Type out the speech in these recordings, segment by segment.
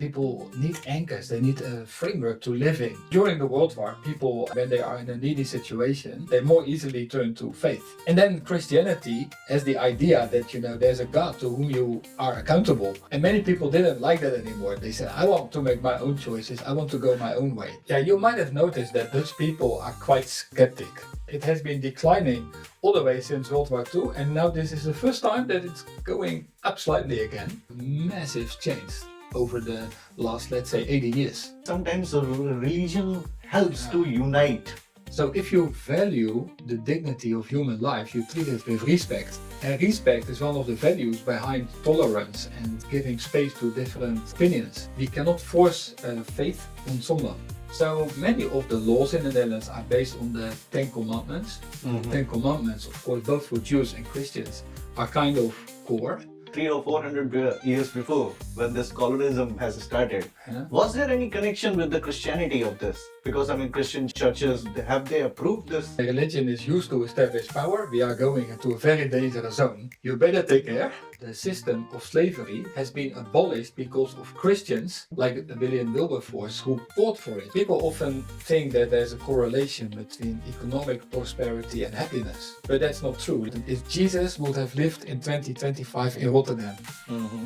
People need anchors, they need a framework to live in. During the World War, people, when they are in a needy situation, they more easily turn to faith. And then Christianity has the idea that, there's a God to whom you are accountable. And many people didn't like that anymore. They said, I want to make my own choices, I want to go my own way. Yeah, you might have noticed that Dutch people are quite skeptic. It has been declining all the way since World War II, and now this is the first time that it's going up slightly again. Massive change over the last, let's say, 80 years. Sometimes religion helps to unite. So if you value the dignity of human life, you treat it with respect. And respect is one of the values behind tolerance and giving space to different opinions. We cannot force faith on someone. So many of the laws in the Netherlands are based on the Ten Commandments. Mm-hmm. Ten Commandments, of course, both for Jews and Christians, are kind of core. 300 or 400 years before, when this colonialism has started, was there any connection with the Christianity of this? Because Christian churches, have they approved this? Religion is used to establish power. We are going into a very dangerous zone. You better take care. The system of slavery has been abolished because of Christians like William Wilberforce who fought for it. People often think that there's a correlation between economic prosperity and happiness, but that's not true. If Jesus would have lived in 2025 in Rotterdam,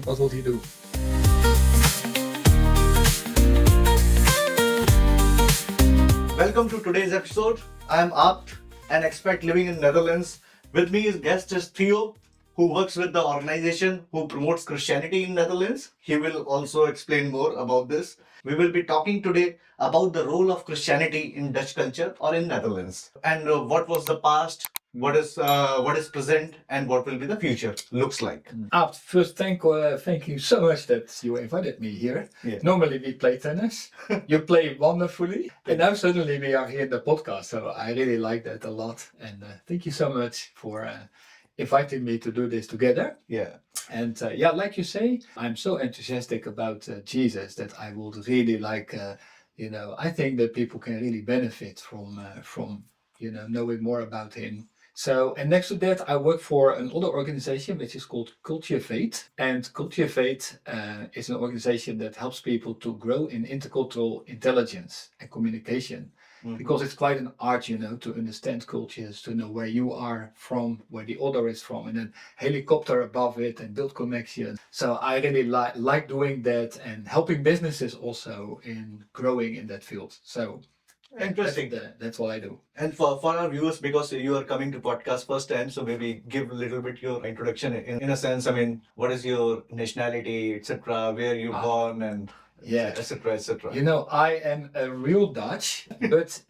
what would he do? Welcome to today's episode. I am Apt, an expat living in Netherlands. With me is guest is Theo, who works with the organization who promotes Christianity in Netherlands. He will also explain more about this. We will be talking today about the role of Christianity in Dutch culture or in Netherlands, and what was the past, what is present, and what will be the future looks like. Apt, first thank you so much that you invited me here. Yeah. Normally we play tennis. You play wonderfully, and now suddenly we are here in the podcast. So I really like that a lot, and thank you so much for inviting me to do this together. Yeah. And like you say, I'm so enthusiastic about Jesus that I would really like, I think that people can really benefit from knowing more about him. So, and next to that, I work for another organization which is called Cultivate. And Cultivate is an organization that helps people to grow in intercultural intelligence and communication. Mm-hmm. Because it's quite an art, to understand cultures, to know where you are from, where the other is from, and then helicopter above it and build connections. So I really like doing that and helping businesses also in growing in that field. So interesting. That's what I do. And for our viewers, because you are coming to podcast first time, so maybe give a little bit your introduction in a sense. What is your nationality, etc., where you're born, and etc., etc. I am a real Dutch, but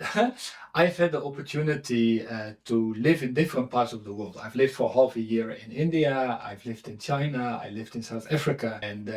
I've had the opportunity to live in different parts of the world. I've lived for half a year in India, I've lived in China, I lived in South Africa, and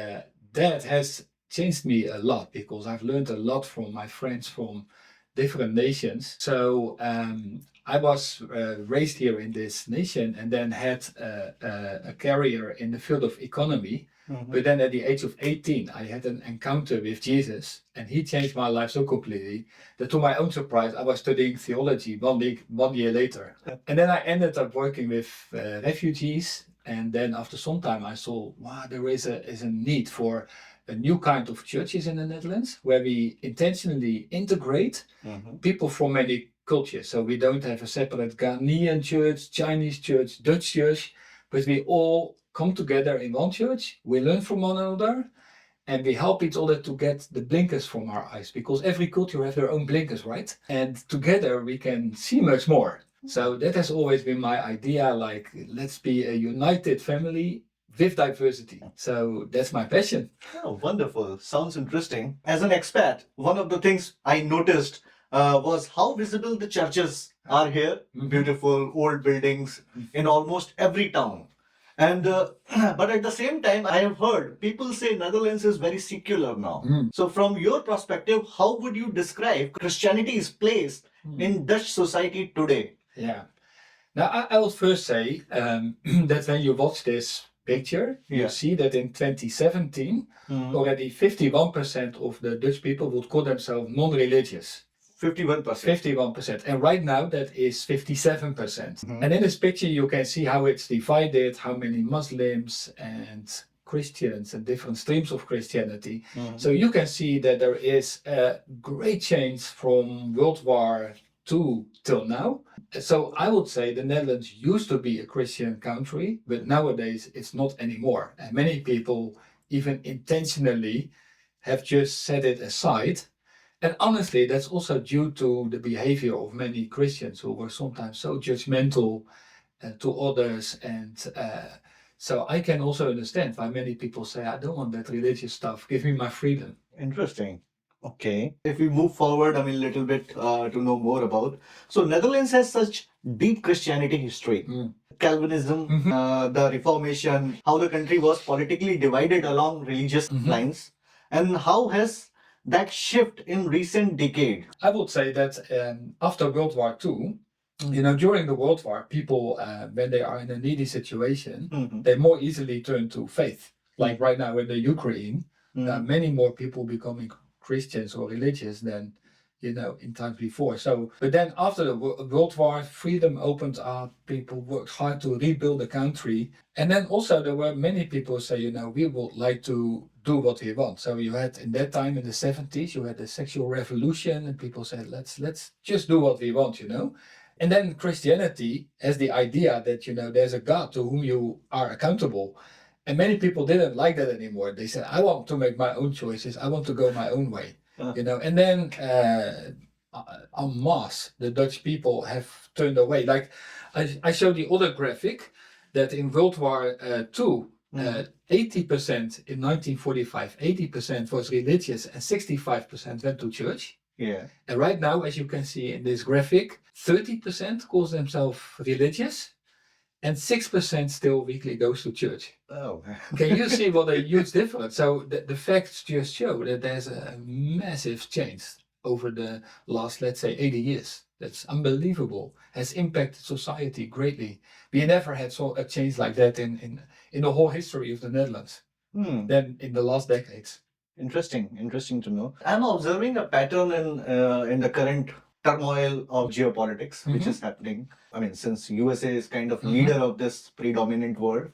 that has changed me a lot because I've learned a lot from my friends from different nations. So I was raised here in this nation and then had a career in the field of economy. Mm-hmm. But then at the age of 18, I had an encounter with Jesus, and he changed my life so completely that to my own surprise, I was studying theology one year later. And then I ended up working with refugees. And then after some time, I saw, wow, there is a need for a new kind of churches in the Netherlands where we intentionally integrate people from many cultures. So we don't have a separate Ghanaian church, Chinese church, Dutch church, but we all come together in one church, we learn from one another, and we help each other to get the blinkers from our eyes, because every culture has their own blinkers, right? And together we can see much more. So that has always been my idea, like, let's be a united family with diversity. So that's my passion. Oh, wonderful. Sounds interesting. As an expat, one of the things I noticed was how visible the churches are here. Mm-hmm. Beautiful old buildings in almost every town. And but at the same time, I have heard people say Netherlands is very secular now. So from your perspective, how would you describe Christianity's place in Dutch society today? Yeah. Now, I will first say that when you watch this picture, you see that in 2017, already 51% of the Dutch people would call themselves non-religious. 51%. And right now that is 57%. Mm-hmm. And in this picture you can see how it's divided, how many Muslims and Christians and different streams of Christianity. Mhm. So you can see that there is a great change from World War II till now. So I would say the Netherlands used to be a Christian country, but nowadays it's not anymore. And many people, even intentionally, have just set it aside. And honestly, that's also due to the behavior of many Christians who were sometimes so judgmental to others. And so I can also understand why many people say, I don't want that religious stuff. Give me my freedom. Interesting. Okay. If we move forward, a little bit to know more about. So, Netherlands has such deep Christianity history. Mm. Calvinism, the Reformation, how the country was politically divided along religious lines, and how has that shift in recent decade? I would say that after World War II, during the World War, people, when they are in a needy situation, they more easily turn to faith. Like right now in the Ukraine, many more people becoming Christians or religious than in times before. So, but then after the World War, freedom opened up. People worked hard to rebuild the country, and then also there were many people who say, we would like to do what we want. So you had in that time in the 70s, you had the sexual revolution, and people said, let's just do what we want, And then Christianity has the idea that there's a God to whom you are accountable. And many people didn't like that anymore. They said, I want to make my own choices. I want to go my own way. And then en masse, the Dutch people have turned away. Like I showed the other graphic that in World War II, 80% in 1945, 80% was religious and 65% went to church. Yeah. And right now, as you can see in this graphic, 30% calls themselves religious and 6% still weekly goes to church. Oh. Can you see what a huge difference? So the facts just show that there's a massive change over the last, let's say, 80 years. That's unbelievable. Has impacted society greatly. We never had a change like that in the whole history of the Netherlands. Then in the last decades. Interesting to know. I'm observing a pattern in the current turmoil of geopolitics, which is happening. Since USA is kind of leader of this predominant world,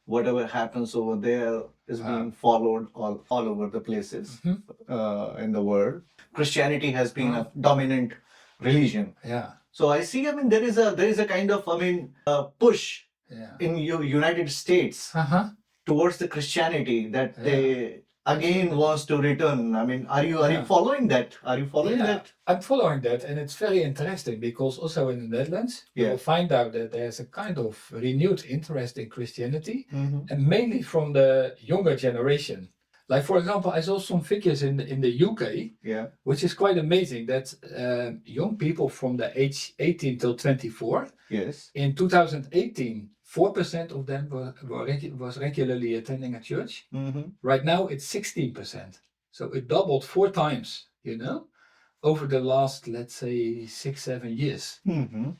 whatever happens over there is being followed all over the places in the world. Christianity has been a dominant religion. Yeah. So I see. There is a kind of push in United States towards the Christianity that they again wants to return. Are you following that? Are you following that? I'm following that, and it's very interesting because also in the Netherlands, you will find out that there's a kind of renewed interest in Christianity, and mainly from the younger generation. Like, for example, I saw some figures in the UK, which is quite amazing, that young people from the age 18 till 24, in 2018, 4% of them was regularly attending a church. Right now, it's 16%. So it doubled 4 times, over the last, let's say, 6-7 years.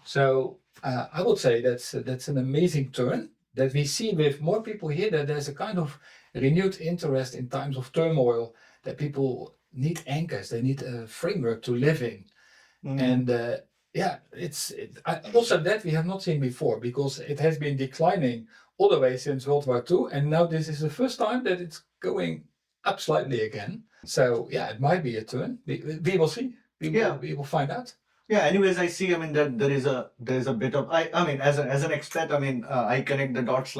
So I would say that's an amazing turn that we see with more people here, that there's a kind of renewed interest in times of turmoil, that people need anchors, they need a framework to live in. And also that we have not seen before, because it has been declining all the way since World War II, and now this is the first time that it's going up slightly again. So it might be a turn. We will see. We will find out. Yeah. Anyways, I see. That there is a bit of as an expat. I connect the dots.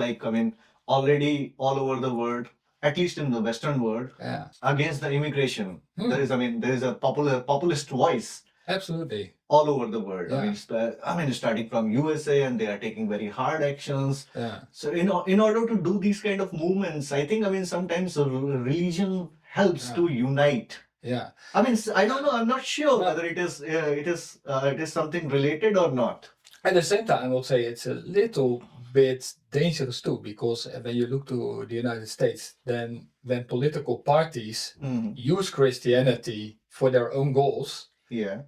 Already all over the world, at least in the Western world, against the immigration. There is a populist voice. Absolutely. All over the world. Starting from USA, and they are taking very hard actions. So in order to do these kind of movements, I think sometimes religion helps to unite. I don't know. I'm not sure whether it is something related or not. At the same time, I will say it's a little bit dangerous too, because when you look to the United States, then when political parties use Christianity for their own goals,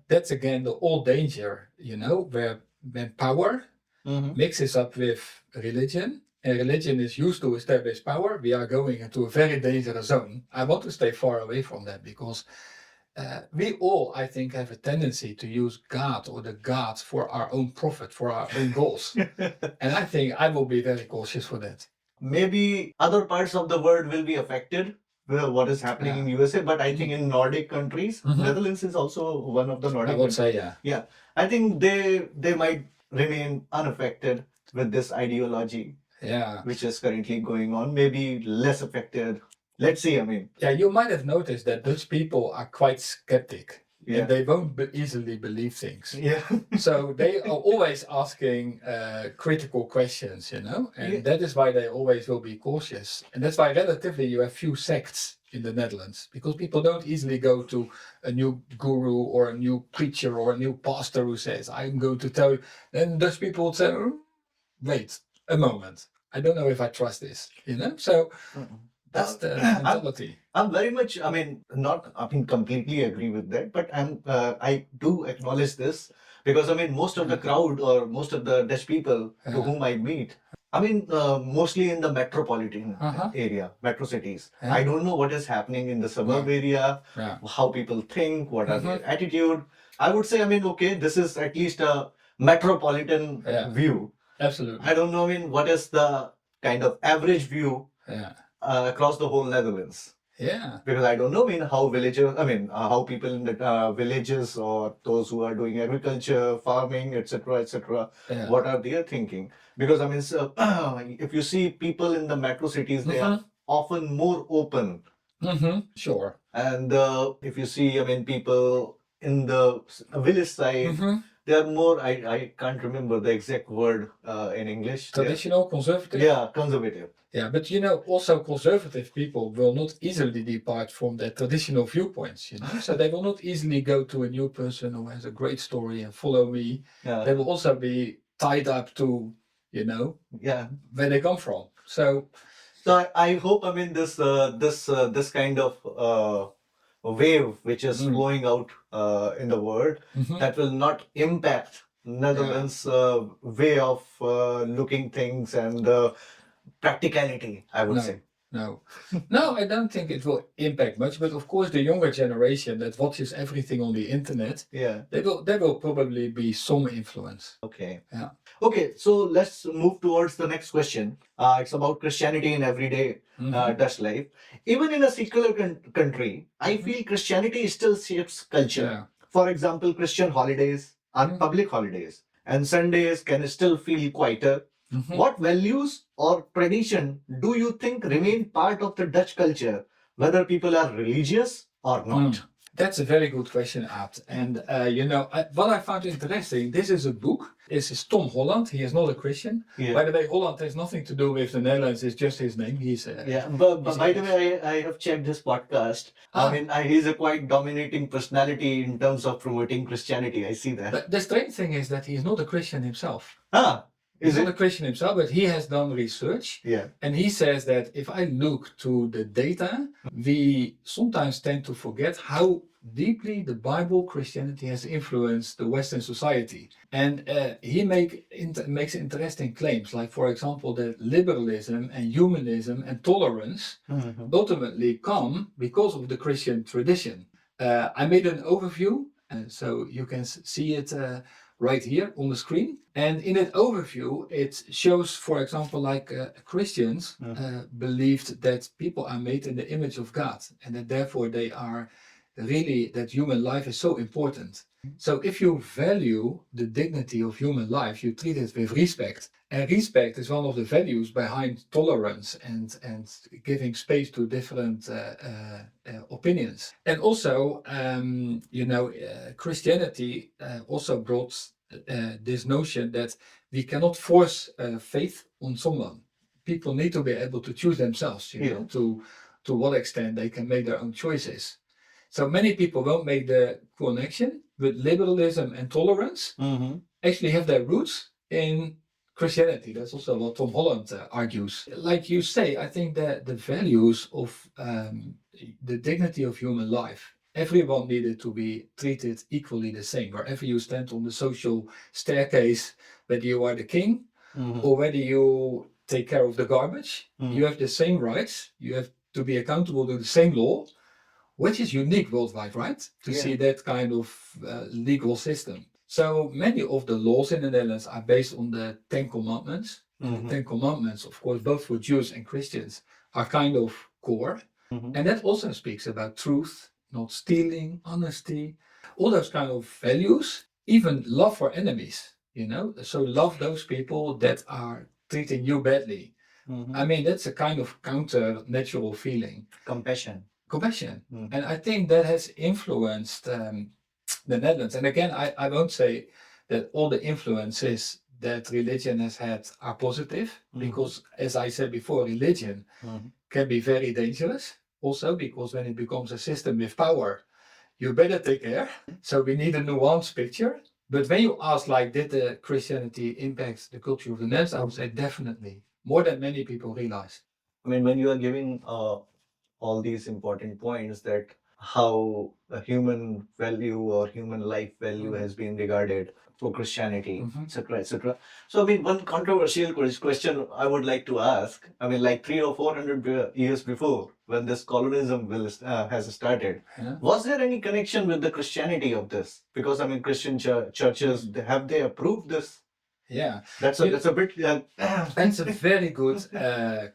that's again the old danger, where when power mixes up with religion, and religion is used to establish power, we are going into a very dangerous zone. I want to stay far away from that, because we all, I think, have a tendency to use God or the gods for our own profit, for our own goals. And I think I will be very cautious for that. maybe other parts of the world will be affected with what is happening in USA, but I think in Nordic countries, Netherlands is also one of the I Nordic would countries. say, yeah. Yeah, I think they might remain unaffected with this ideology Yeah. which is currently going on. Maybe less affected. Let's see. I mean, Yeah, you might have noticed that Dutch people are quite skeptic. Yeah. And they won't easily believe things. yeah, So they are always asking critical questions, you know, and Yeah. that is why they always will be cautious. And that's why relatively you have few sects in the Netherlands, because people don't easily go to a new guru or a new preacher or a new pastor who says, I'm going to tell you. Then Dutch people would say, wait a moment, I don't know if I trust this, you know. So that's the mentality. I'm very much. I mean, not. I mean, completely agree with that. But I do acknowledge this because I mean, most of the crowd or most of the Dutch people to whom I meet, I mean, mostly in the metropolitan area, metro cities. Yeah. I don't know what is happening in the suburb area, Yeah. how people think, what are their attitude. I would say, I mean, okay, this is at least a metropolitan view. Absolutely. I don't know. I mean, what is the kind of average view Yeah. across the whole Netherlands? Yeah. Because I don't know, I mean, how villagers, I mean, how people in the villages or those who are doing agriculture, farming, etc., Yeah. what are they thinking? Because I mean, so, if you see people in the metro cities, they are often more open. Sure. And if you see, I mean, people in the village side, they are more, I can't remember the exact word in English. Traditional, conservative. Yeah, conservative. Yeah, but you know, also conservative people will not easily depart from their traditional viewpoints, you know. So they will not easily go to a new person who has a great story and follow me. Yeah. They will also be tied up to, you know, where they come from. So I hope, I mean, this kind of wave which is flowing out in the world that will not impact Netherlands' way of looking things and practicality, I would say. No, I don't think it will impact much. But of course, the younger generation that watches everything on the internet, there will probably be some influence. Okay. Yeah. Okay, so let's move towards the next question. It's about Christianity in everyday Dutch life. Even in a secular country, I feel Christianity still shapes culture. Yeah. For example, Christian holidays are public holidays, and Sundays can still feel quieter. What values or tradition do you think remain part of the Dutch culture, whether people are religious or not? That's a very good question, Abt. And you know, what I found interesting, this is a book. This is Tom Holland. He is not a Christian. Yeah. By the way, Holland has nothing to do with the Netherlands. It's just his name. He's but by the way, I have checked his podcast. I mean, he's a quite dominating personality in terms of promoting Christianity. I see that. But the strange thing is that he's not a Christian himself. Is He's not a Christian himself, but he has done research. Yeah. And he says that if I look to the data, we sometimes tend to forget how deeply the Bible, Christianity has influenced the Western society. And he makes interesting claims, like, for example, that liberalism and humanism and tolerance ultimately come because of the Christian tradition. I made an overview, so you can see it right here on the screen. And in that overview, it shows, for example, like Christians believed that people are made in the image of God, and that therefore they are really, that human life is so important. So if you value the dignity of human life, you treat it with respect. And respect is one of the values behind tolerance and giving space to different opinions. And also, you know, Christianity also brought this notion that we cannot force faith on someone. People need to be able to choose themselves, you know, to what extent they can make their own choices. So many people won't make the connection, but liberalism and tolerance actually have their roots in Christianity. That's also what Tom Holland argues. Like you say, I think that the values of the dignity of human life, everyone needed to be treated equally the same. Wherever you stand on the social staircase, whether you are the king or whether you take care of the garbage, you have the same rights. You have to be accountable to the same law, which is unique worldwide, right? To see that kind of legal system. So many of the laws in the Netherlands are based on the 10 Commandments. Mhm. The Ten Commandments, of course, both for Jews and Christians, are kind of core. Mhm. And that also speaks about truth, not stealing, honesty, all those kind of values, even love for enemies, you know? So love those people that are treating you badly. Mhm. I mean, that's a kind of counter natural feeling. Compassion. Compassion. Mhm. And I think that has influenced the Netherlands. And again, I won't say that all the influences that religion has had are positive, because, as I said before, religion Mhm. can be very dangerous also, because when it becomes a system with power, you better take care. So we need a nuanced picture. But when you ask, like, did the Christianity impact the culture of the Netherlands, I would say definitely, more than many people realize. I mean, when you are giving all these important points that how a human value or human life value has been regarded for Christianity, etc., etc. So, I mean, one controversial question I would like to ask. I mean, like 300 or 400 years before, when this colonialism has started, Yeah. was there any connection with the Christianity of this? Because I mean, Christian churches have they approved this? Yeah, That's a bit. that's a very good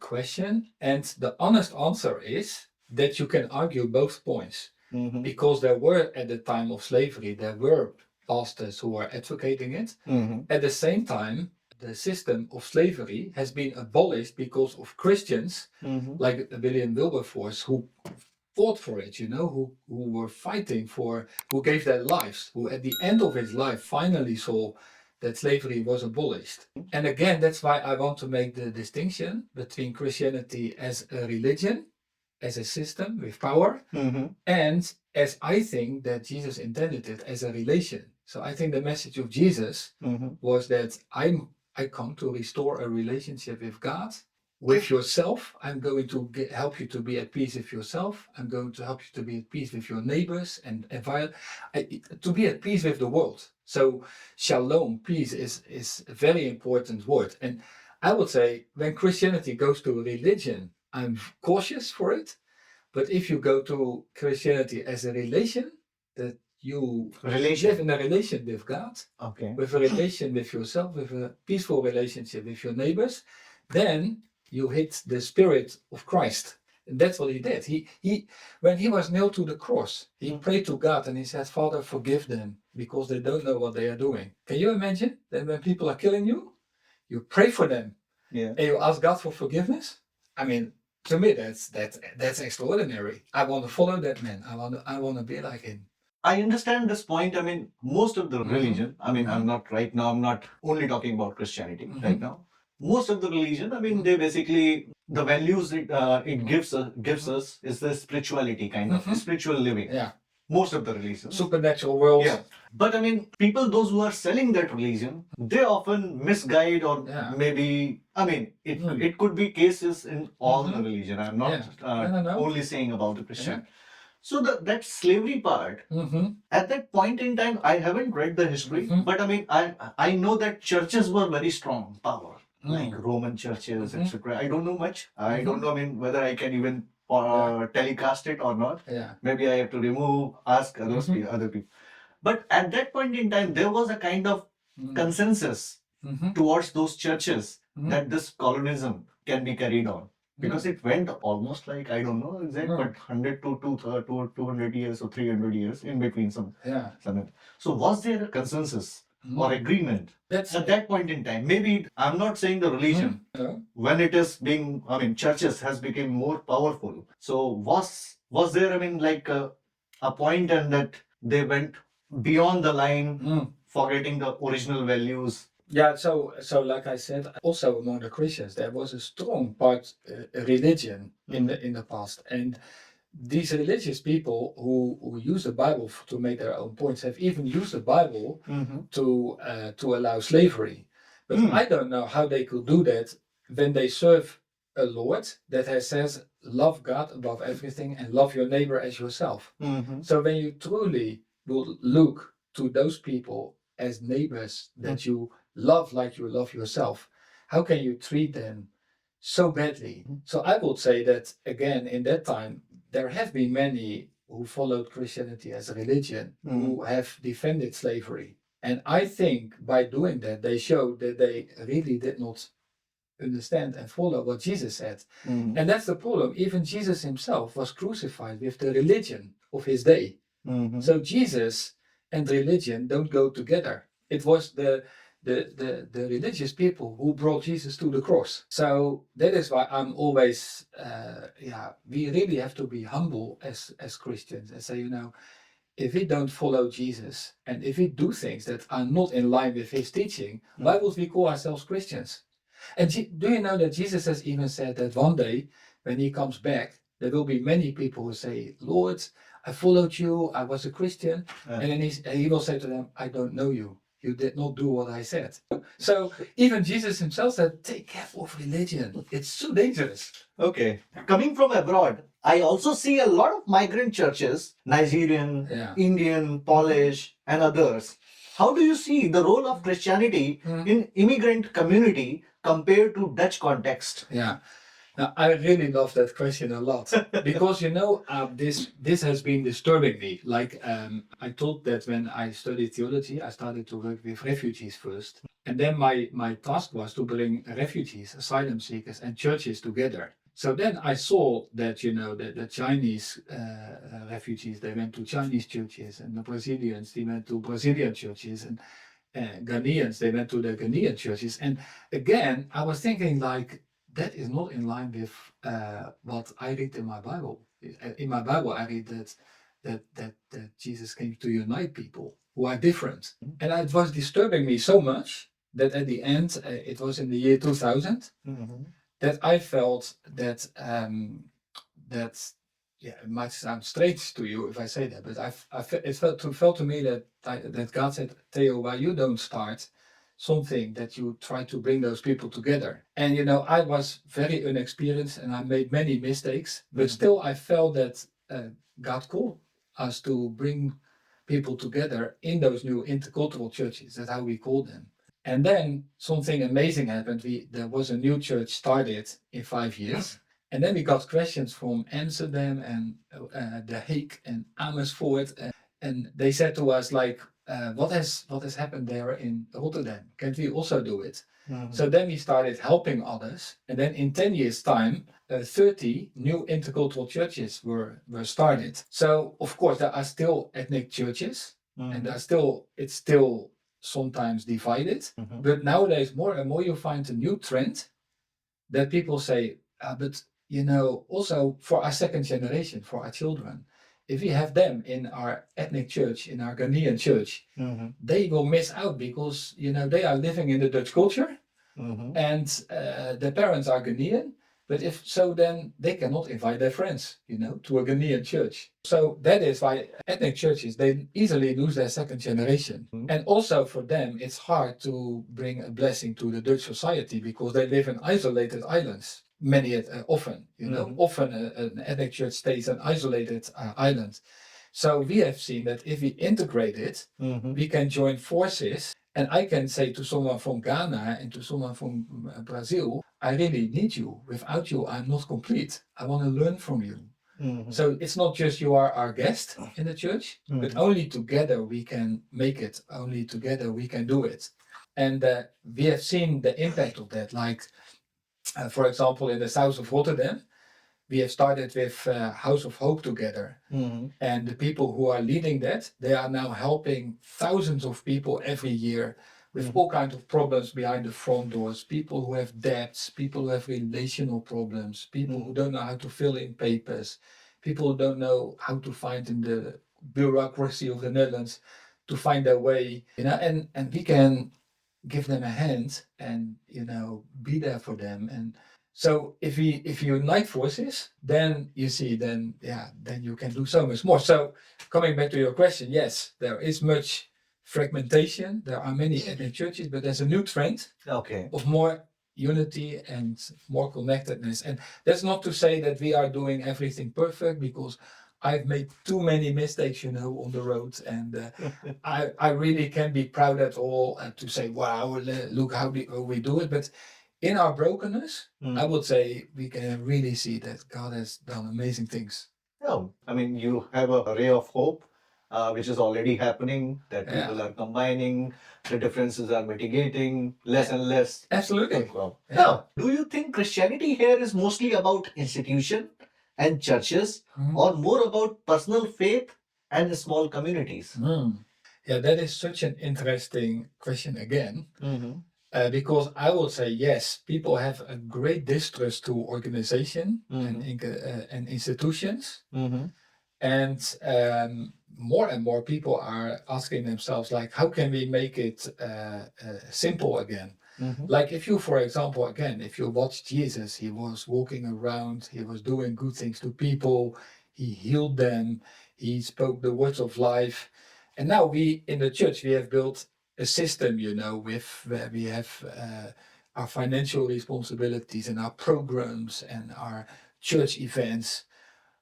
question. And the honest answer is that you can argue both points. Mhm. Because there were, at the time of slavery, there were pastors who were advocating it. Mhm. At the same time, the system of slavery has been abolished because of Christians Mhm. like William Wilberforce, who fought for it, you know, who were fighting for, who gave their lives, who at the end of his life finally saw that slavery was abolished. And again, that's why I want to make the distinction between Christianity as a religion, as a system with power, Mhm. and as I think that Jesus intended it, as a relation. So I think the message of Jesus Mhm. was that I come to restore a relationship with God, with yourself. I'm going to help you to be at peace with yourself. I'm going to help you to be at peace with your neighbors and environment, to be at peace with the world. So shalom, peace, is a very important word. And I would say when Christianity goes to religion, I'm cautious for it. But if you go to Christianity as a relation, that you live in a relation with God, Okay. with a relation with yourself, with a peaceful relationship with your neighbors, then you hit the spirit of Christ. And that's what he did. He when he was nailed to the cross, he prayed to God and he said, Father, forgive them because they don't know what they are doing. Can you imagine that when people are killing you, you pray for them, Yeah. and you ask God for forgiveness? I mean, to me, that's extraordinary. I want to follow that man. I want to be like him. I understand this point. I mean, most of the religion, I mean, I'm not only talking about Christianity right now. Most of the religion, I mean, they basically, the values it gives us is the spirituality kind of, spiritual living. Yeah, Most of the religions. supernatural world. Yeah. But I mean, people, those who are selling that religion, they often misguide or Yeah. maybe, I mean, it could be cases in all the religion. I'm not No. only saying about the Christian. So that slavery part, at that point in time, I haven't read the history, but I mean, I know that churches were very strong power, like Roman churches, etc. I don't know much. I don't know. I mean, whether I can even telecast it or not. Yeah. Maybe I have to ask other people. But at that point in time, there was a kind of consensus towards those churches that this colonialism can be carried on. Because it went almost like, I don't know exact, but 100 to 200 years or 300 years in between some. So was there a consensus or agreement at that point in time? Maybe, I'm not saying the religion, when it is being, I mean, churches has become more powerful. So was there, I mean, like a point and that they went beyond the line, forgetting the original values. Yeah, so like I said, also among the Christians, there was a strong part religion in the past, and these religious people who use the Bible to make their own points have even used the Bible to allow slavery. But I don't know how they could do that when they serve a Lord that has says love God above everything and love your neighbor as yourself. So when you truly will look to those people as neighbors that you love like you love yourself, how can you treat them so badly? So I would say that again, in that time, there have been many who followed Christianity as a religion who have defended slavery. And I think by doing that, they showed that they really did not understand and follow what Jesus said. Mhm. And that's the problem. Even Jesus himself was crucified with the religion of his day. Mhm. So Jesus and religion don't go together. It was the religious people who brought Jesus to the cross. So that is why I'm always, we really have to be humble as Christians and say, if we don't follow Jesus and if we do things that are not in line with his teaching, why would we call ourselves Christians? And do you know that Jesus has even said that one day when he comes back, there will be many people who say, Lord, I followed you, I was a Christian. And then he will say to them, I don't know you. You did not do what I said. So even Jesus himself said, take care of religion. It's so dangerous. Okay. Coming from abroad, I also see a lot of migrant churches, Nigerian, Yeah. Indian, Polish, and others. How do you see the role of Christianity in immigrant community compared to Dutch context? Yeah. Now, I really love that question a lot because this has been disturbing me. Like I told that when I studied theology, I started to work with refugees first, and then my task was to bring refugees, asylum seekers, and churches together. So then I saw that the Chinese refugees, they went to Chinese churches, and the Brazilians, they went to Brazilian churches, and Ghanaians, they went to the Ghanaian churches. And again, I was thinking like, that is not in line with what I read in my Bible. In my Bible, I read that Jesus came to unite people who are different, and it was disturbing me so much that at the end, it was in the year 2000, that I felt that yeah, it might sound strange to you if I say that, but it felt to me that God said, Theo, why you don't start something that you try to bring those people together. And I was very inexperienced and I made many mistakes, but still I felt that God called us to bring people together in those new intercultural churches. That's how we call them. And then something amazing happened. There was a new church started in 5 years. And then we got questions from Amsterdam and The Hague and Amersfoort. And they said to us, like, what has happened there in Rotterdam? Can't we also do it? So then we started helping others. And then in 10 years' time, 30 new intercultural churches were started. So, of course, there are still ethnic churches. And it's still sometimes divided. But nowadays, more and more, you find a new trend that people say, but also for our second generation, for our children, if we have them in our ethnic church, in our Ghanaian church, they will miss out because they are living in the Dutch culture, and their parents are Ghanaian. But if so, then they cannot invite their friends, to a Ghanaian church. So that is why ethnic churches, they easily lose their second generation. And also for them, it's hard to bring a blessing to the Dutch society because they live in isolated islands. Often an ethnic church stays an isolated island. So we have seen that if we integrate it, we can join forces. And I can say to someone from Ghana and to someone from Brazil, I really need you. Without you, I'm not complete. I want to learn from you. So it's not just you are our guest in the church, but only together we can make it. Only together we can do it. And we have seen the impact of that. Like, for example, in the south of Rotterdam, we have started with House of Hope together. And the people who are leading that, they are now helping thousands of people every year with all kinds of problems behind the front doors. People who have debts, people who have relational problems, people who don't know how to fill in papers, people who don't know how to find in the bureaucracy of the Netherlands to find their way. And we can give them a hand and be there for them. And so if you unite forces, then you see, then you can do so much more. So coming back to your question, yes, there is much fragmentation. There are many ethnic churches, but there's a new trend of more unity and more connectedness. And that's not to say that we are doing everything perfect, because I've made too many mistakes, on the road, and I really can be proud at all to say, wow, look how we do it. But in our brokenness, I would say we can really see that God has done amazing things. Oh, I mean, you have a ray of hope which is already happening, that Yeah. people are combining, the differences are mitigating, less and less. Absolutely. Well, Yeah. now, do you think Christianity here is mostly about institution and churches, Mhm. or more about personal faith and small communities? Yeah, that is such an interesting question again. Mm-hmm. Because I would say yes, people have a great distrust to organization and institutions, Mm-hmm. and more and more people are asking themselves like, how can we make it simple again? Mm-hmm. Like if you, for example, again, if you watch Jesus, he was walking around, he was doing good things to people, he healed them, he spoke the words of life, and now we in the church we have built a system, with where we have our financial responsibilities and our programs and our church events,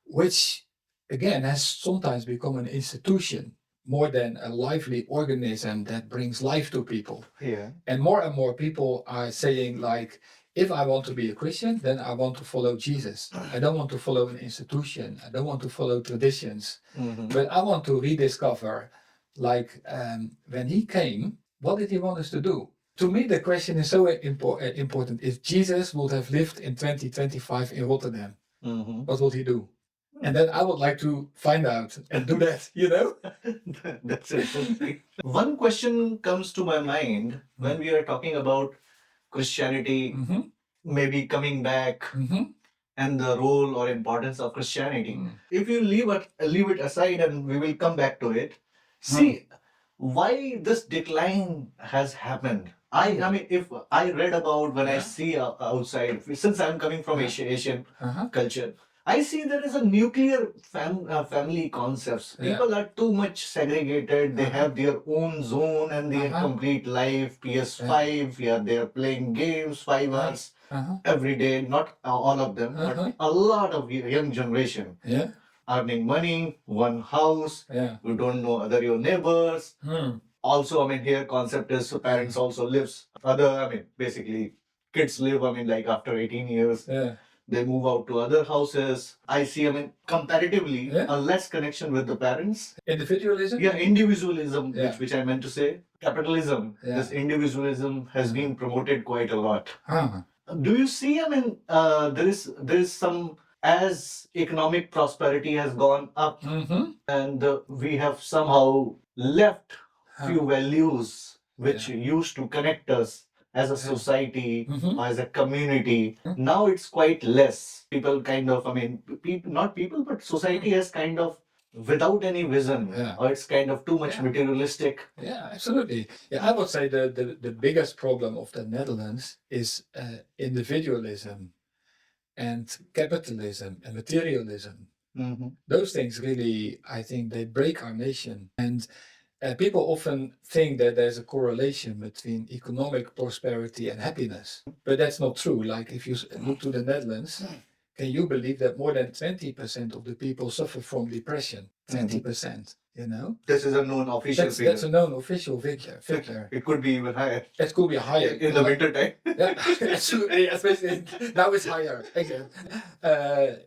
which again has sometimes become an institution more than a lively organism that brings life to people. Yeah. And more people are saying like, if I want to be a Christian, then I want to follow Jesus. I don't want to follow an institution. I don't want to follow traditions. Mm-hmm. But I want to rediscover, like, when he came, what did he want us to do? To me, the question is so important. If Jesus would have lived in 2025 in Rotterdam, what would he do? And then I would like to find out and do that, That's interesting. One question comes to my mind when we are talking about Christianity maybe coming back and the role or importance of Christianity. If you leave it aside and we will come back to it, see why this decline has happened. I mean, if I read about when I see outside, since I'm coming from Asian culture, I see there is a nuclear family concepts. People are too much segregated. They have their own zone and their complete life. PS5, yeah, they're playing games 5 hours every day. Not all of them, but a lot of young generation. Yeah. Earning money, one house. Yeah. You don't know other your neighbors. Also, I mean, here concept is parents also lives. Basically, kids live. I mean, like after 18 years. Yeah. They move out to other houses. I see, I mean, comparatively, a less connection with the parents. Individualism? Yeah, individualism, Yeah. which I meant to say. Capitalism, this individualism has been promoted quite a lot. Do you see, I mean, there is some, as economic prosperity has gone up and we have somehow left few values which used to connect us as a society, as a community. Now it's quite less. People kind of, I mean, not people, but society has kind of without any vision, or it's kind of too much materialistic. Yeah, absolutely. Yeah, I would say the biggest problem of the Netherlands is individualism and capitalism and materialism. Those things really, I think, they break our nation. And people often think that there's a correlation between economic prosperity and happiness, but that's not true. Like if you look to the Netherlands, can you believe that more than 20% of the people suffer from depression? 20%, This is a known official figure. That's a known official figure. It could be even higher. It could be higher. In the winter time. Yeah, especially now it's higher again.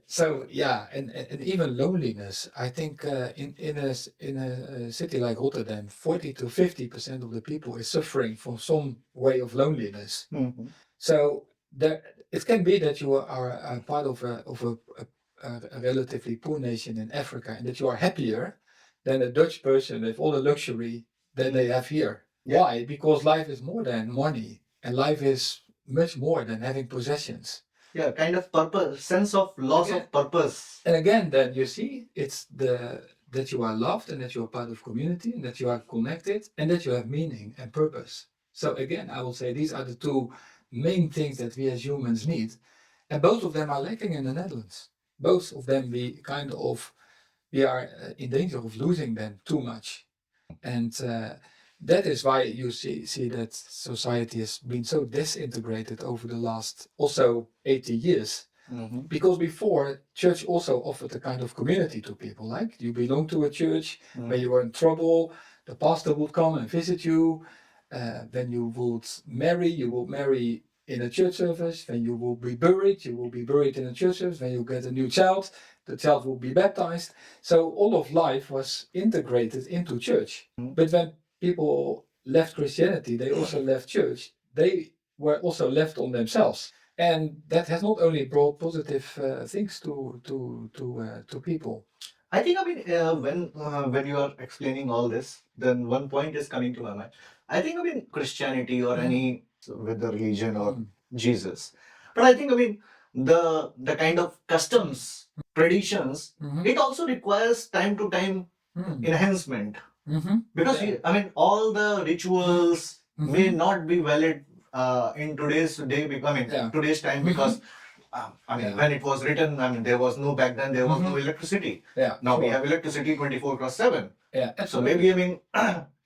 So yeah, and even loneliness. I think in a city like Rotterdam, 40 to 50% of the people is suffering from some way of loneliness. So it can be that you are a part of a relatively poor nation in Africa, and that you are happier than a Dutch person with all the luxury that they have here. Yeah. Why? Because life is more than money, and life is much more than having possessions. Yeah, kind of purpose, sense of loss of purpose. And again, then you see, it's that you are loved, and that you are part of community, and that you are connected, and that you have meaning and purpose. So again, I will say these are the two main things that we as humans need, and both of them are lacking in the Netherlands. Both of them we are in danger of losing them too much, and that is why you see that society has been so disintegrated over the last also 80 years. Because before, church also offered a kind of community to people, like you belong to a church. When you were in trouble, the pastor would come and visit you. Then you would marry in a church service. When you will be buried in a church service. When you get a new child, the child will be baptized. So all of life was integrated into church. But when people left Christianity, they also left church. They were also left on themselves. And that has not only brought positive things to people. I think, when you are explaining all this, then one point is coming to my mind. I think, Christianity or any with the religion or Jesus, but I think, the kind of customs, traditions, it also requires time to time enhancement, because all the rituals may not be valid in today's day. Today's time, because when it was written, there was no, back then there was no electricity. Now we have electricity 24/7. So Absolutely. maybe,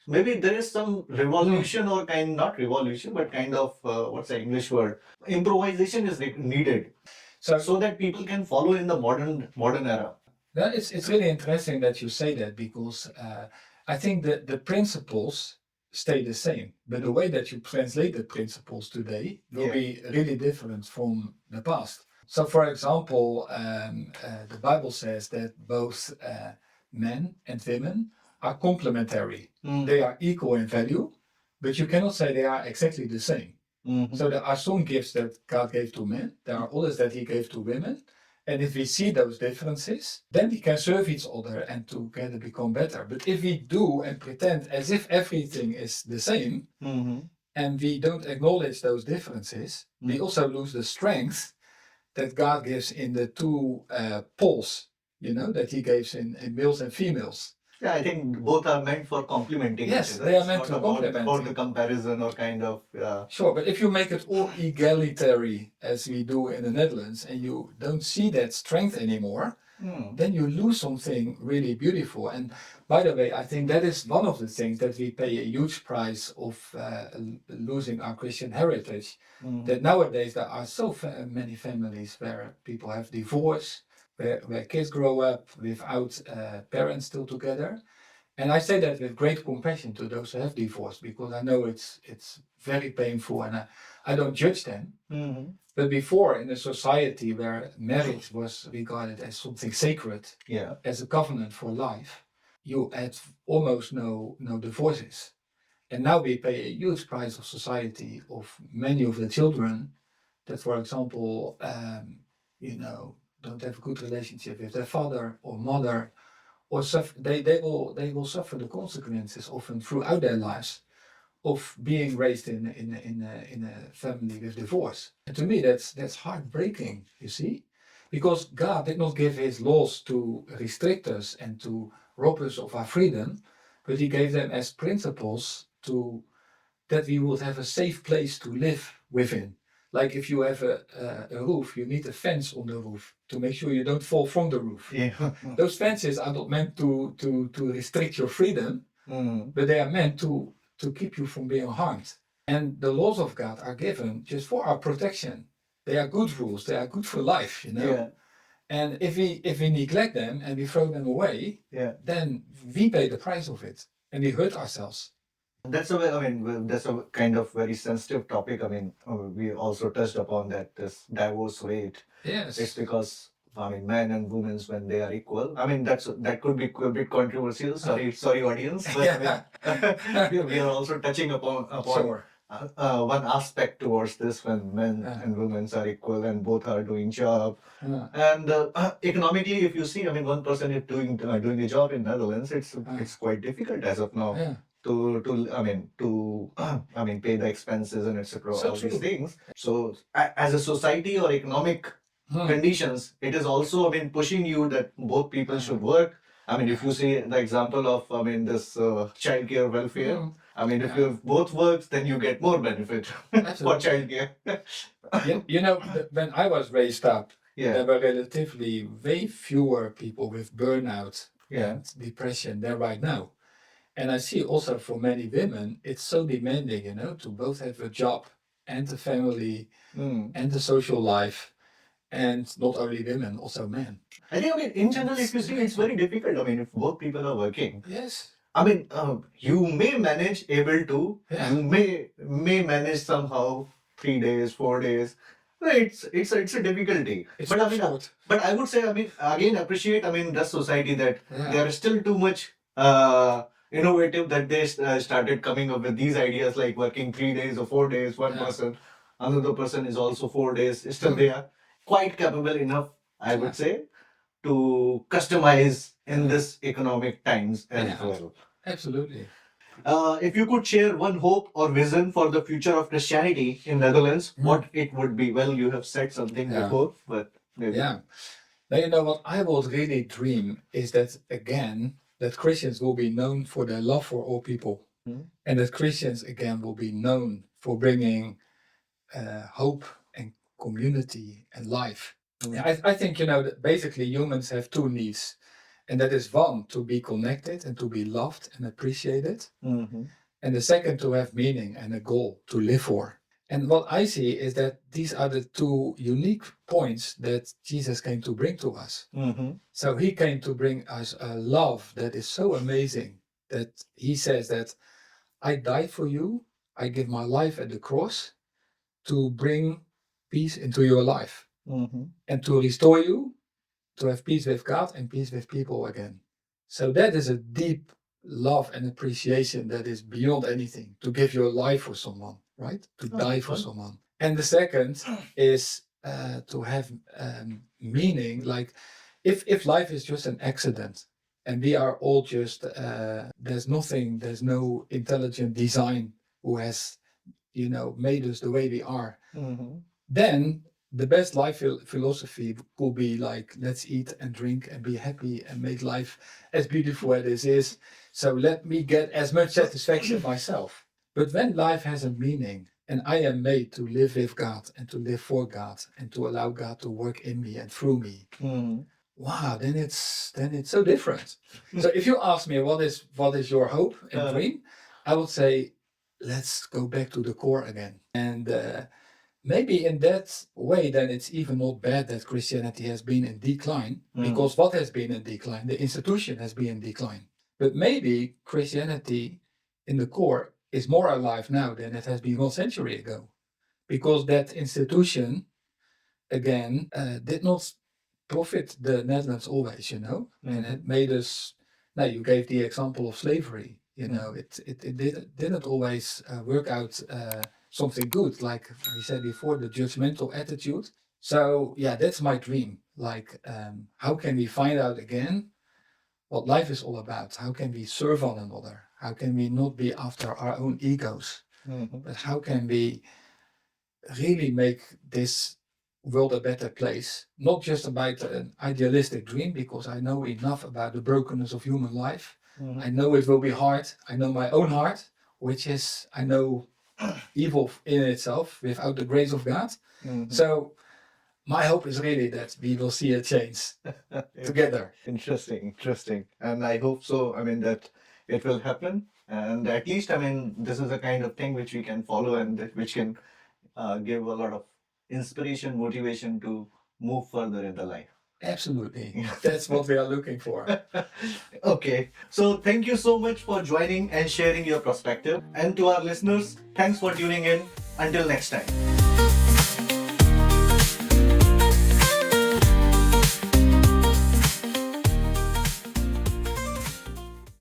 maybe there is some revolution, or not revolution, but kind of, what's the English word? Improvisation is needed, so that people can follow in the modern era. Well, it's really interesting that you say that, because I think that the principles stay the same, but the way that you translate the principles today will be really different from the past. So, for example, the Bible says that both men and women are complementary. They are equal in value, but you cannot say they are exactly the same. So there are some gifts that God gave to men, there are others that He gave to women. And if we see those differences, then we can serve each other and together become better. But if we do and pretend as if everything is the same, and we don't acknowledge those differences, we also lose the strength that God gives in the two poles, that He gives in males and females. Yeah, I think both are meant for complementing each Yes, other. they are It's meant not to about complement. the comparison or kind of. Sure, but if you make it all egalitary, as we do in the Netherlands, and you don't see that strength anymore, then you lose something really beautiful. And by the way, I think that is one of the things that we pay a huge price of losing our Christian heritage. That nowadays there are so many families where people have divorce, where kids grow up without parents still together. And I say that with great compassion to those who have divorced, because I know it's very painful, and I don't judge them. But before, in a society where marriage was regarded as something sacred, as a covenant for life, you had almost no divorces. And now we pay a huge price of society, of many of the children that, for example, don't have a good relationship with their father or mother, or they will suffer the consequences often throughout their lives of being raised in a family with divorce. And to me, that's heartbreaking. You see, because God did not give His laws to restrict us and to rob us of our freedom, but He gave them as principles to that we would have a safe place to live within. Like if you have a roof, you need a fence on the roof to make sure you don't fall from the roof. Those fences are not meant to restrict your freedom, but they are meant to keep you from being harmed. And the laws of God are given just for our protection. They are good rules. They are good for life, And if we neglect them and we throw them away, then we pay the price of it, and we hurt ourselves. That's that's a kind of very sensitive topic. We also touched upon that, this divorce rate. Yes. It's because, men and women, when they are equal. That could be a bit controversial. Sorry, audience. But we are also touching upon Sure. one aspect towards this, when men and women are equal and both are doing job. And economically, if you see, one person is doing a job in Netherlands, it's quite difficult as of now. To pay the expenses and etc. So all these true. things. So as a society or economic conditions, it is also pushing you that both people should work. If you see the example of this child care welfare. If you both work, then you get more benefit for child care. When I was raised up, there were relatively way fewer people with burnout and depression than right now. And I see also for many women, it's so demanding, to both have a job and a family and a social life. And not only women, also men. I think, in general, if you see, it's very difficult. If both people are working. Yes. You may manage you may manage somehow 3 days, 4 days. It's a difficulty. It's But too I mean, short. but I would say, I mean, again, appreciate, I mean, the society that Yeah. they are still too much innovative that they started coming up with these ideas like working 3 days or 4 days, one Yeah. person, another person is also 4 days. Still, they are quite capable enough, I would say, to customize in this economic times as Yeah. well. Absolutely. If you could share one hope or vision for the future of Christianity in Netherlands, what it would be? Well, you have said something Yeah. before, but maybe. Yeah. Now, you know what I would really dream is that, again, that Christians will be known for their love for all people. And that Christians, again, will be known for bringing hope and community and life. Yeah, I think, you know, that basically humans have two needs. And that is one, to be connected and to be loved and appreciated. And the second, to have meaning and a goal to live for. And what I see is that these are the two unique points that Jesus came to bring to us. So he came to bring us a love that is so amazing that he says that I died for you, I give my life at the cross to bring peace into your life and to restore you, to have peace with God and peace with people again. So that is a deep love and appreciation that is beyond anything, to give your life for someone, right? To die for someone. And the second is to have meaning, like if life is just an accident and we are all just, there's no intelligent design who has, you know, made us the way we are, then the best life philosophy could be like, let's eat and drink and be happy and make life as beautiful as it is. So let me get as much satisfaction myself. But when life has a meaning and I am made to live with God and to live for God and to allow God to work in me and through me, wow, then it's so different. So if you ask me what is your hope and dream, I would say let's go back to the core again. And maybe in that way, then it's even not bad that Christianity has been in decline, because what has been in decline? The institution has been in decline. But maybe Christianity in the core is more alive now than it has been 1 century ago, because that institution, again, did not profit the Netherlands always, you know, and it made us. Now you gave the example of slavery. You know, it didn't always work out something good, like we said before, the judgmental attitude. So yeah, that's my dream. Like, how can we find out again what life is all about? How can we serve one another? How can we not be after our own egos, but how can we really make this world a better place? Not just about an idealistic dream, because I know enough about the brokenness of human life. I know it will be hard. I know my own heart, which is, I know, evil in itself without the grace of God. So my hope is really that we will see a change together. Interesting. And I hope so. I mean, that it will happen. And at least, I mean, this is the kind of thing which we can follow and which can give a lot of inspiration, motivation to move further in the life. Absolutely. That's what we are looking for. Okay. So thank you so much for joining and sharing your perspective. And to our listeners, thanks for tuning in. Until next time.